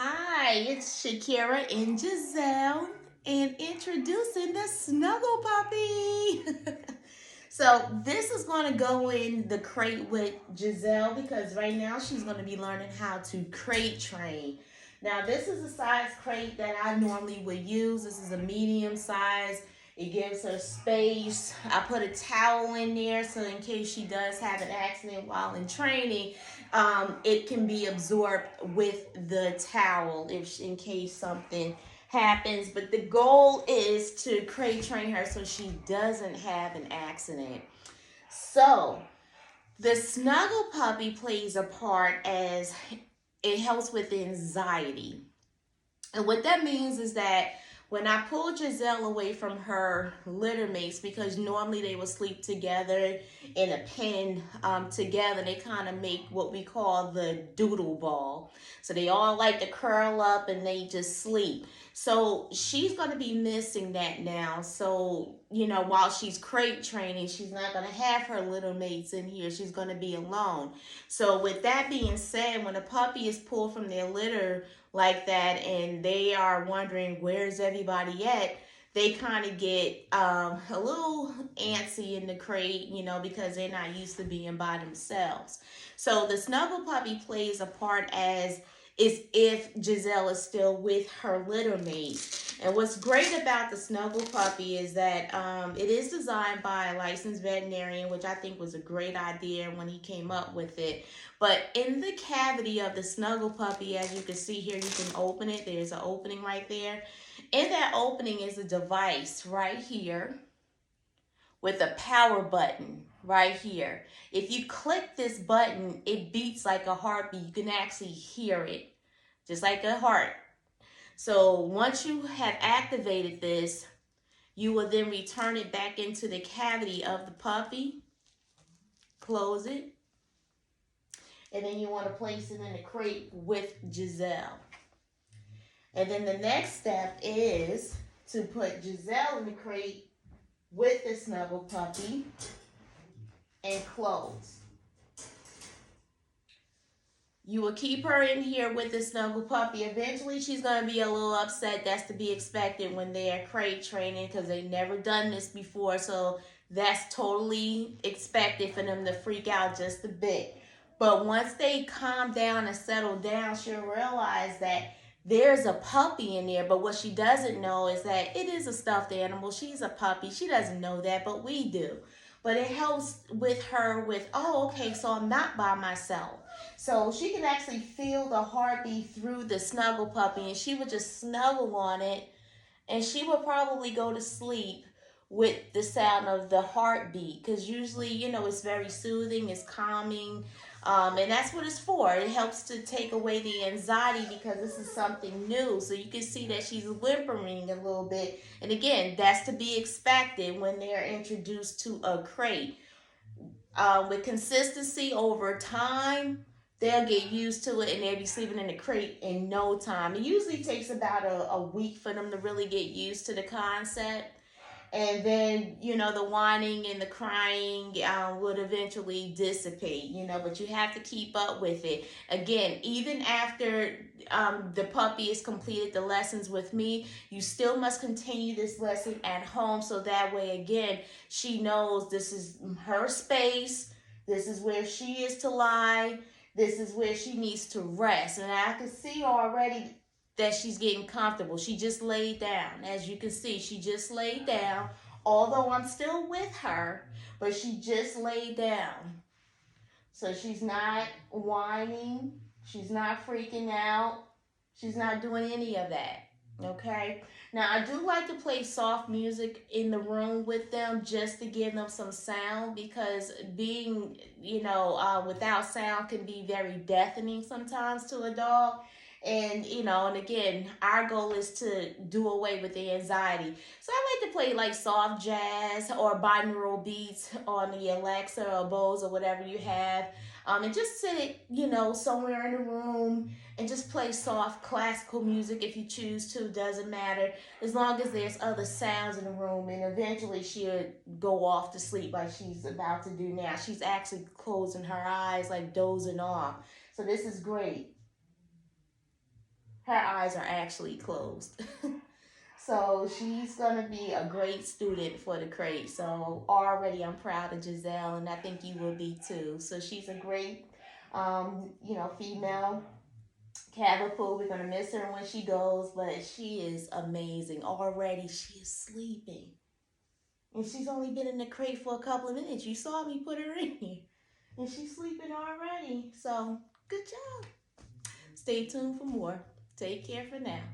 Hi, it's Shakira and Gizelle, and introducing the Snuggle Puppy. So this is going to go in the crate with Gizelle because right now she's going to be learning how to crate train. Now this is a size crate that I normally would use. This is a medium size. It gives her space. I put a towel in there so in case she does have an accident while in training, it can be absorbed with the towel if in case something happens. But the goal is to crate train her so she doesn't have an accident. So the snuggle puppy plays a part as it helps with anxiety. And what that means is that when I pull Gizelle away from her litter mates, because normally they will sleep together in a pen together, they kind of make what we call the doodle ball. So they all like to curl up and they just sleep. So she's going to be missing that now. So, while she's crate training, she's not going to have her little mates in here. She's going to be alone. So, with that being said, when a puppy is pulled from their litter, like that and they are wondering where's everybody at, they kind of get a little antsy in the crate, because they're not used to being by themselves. So the snuggle puppy plays a part as is if Gizelle is still with her litter mate. And what's great about the snuggle puppy is that it is designed by a licensed veterinarian, which I think was a great idea when he came up with it. But in the cavity of the snuggle puppy, as you can see here, you can open it. There's an opening right there. In that opening is a device right here with a power button right here. If you click this button, it beats like a heartbeat. You can actually hear it, just like a heart. So once you have activated this, you will then return it back into the cavity of the puppy, close it, and then you want to place it in the crate with Gizelle. And then the next step is to put Gizelle in the crate with the snuggle puppy and close. You will keep her in here with the snuggle puppy. Eventually, she's going to be a little upset. That's to be expected when they are crate training because they've never done this before. So that's totally expected for them to freak out just a bit. But once they calm down and settle down, she'll realize that there's a puppy in there. But what she doesn't know is that it is a stuffed animal. She's a puppy. She doesn't know that, but we do. But it helps with her with, oh, okay, so I'm not by myself. So she can actually feel the heartbeat through the snuggle puppy, and she would just snuggle on it, and she would probably go to sleep with the sound of the heartbeat because usually, it's very soothing, it's calming, and that's what it's for. It helps to take away the anxiety because this is something new. So you can see that she's whimpering a little bit, and again, that's to be expected when they're introduced to a crate. With consistency over time, they'll get used to it and they'll be sleeping in the crate in no time. It usually takes about a week for them to really get used to the concept. And then, the whining and the crying would eventually dissipate, but you have to keep up with it. Again, even after the puppy has completed the lessons with me, you still must continue this lesson at home so that way, again, she knows this is her space, this is where she is to lie, this is where she needs to rest. And I can see already that she's getting comfortable. She just laid down. As you can see, she just laid down. Although I'm still with her, but she just laid down. So she's not whining. She's not freaking out. She's not doing any of that. Okay? Now, I do like to play soft music in the room with them just to give them some sound because being, without sound can be very deafening sometimes to a dog. And and again, our goal is to do away with the anxiety. So I like to play like soft jazz or binaural beats on the Alexa or Bose or whatever you have, and just sit somewhere in the room and just play soft classical music if you choose to. Doesn't matter as long as there's other sounds in the room, and eventually she'll go off to sleep like she's about to do now. She's actually closing her eyes, like dozing off. So this is great. her eyes are actually closed. So she's gonna be a great student for the crate. So already I'm proud of Gizelle, and I think you will be too. So she's a great, female Cavapoo. We're gonna miss her when she goes, but she is amazing. Already she is sleeping, and she's only been in the crate for a couple of minutes. You saw me put her in here, and she's sleeping already. So good job. Stay tuned for more. Take care for now.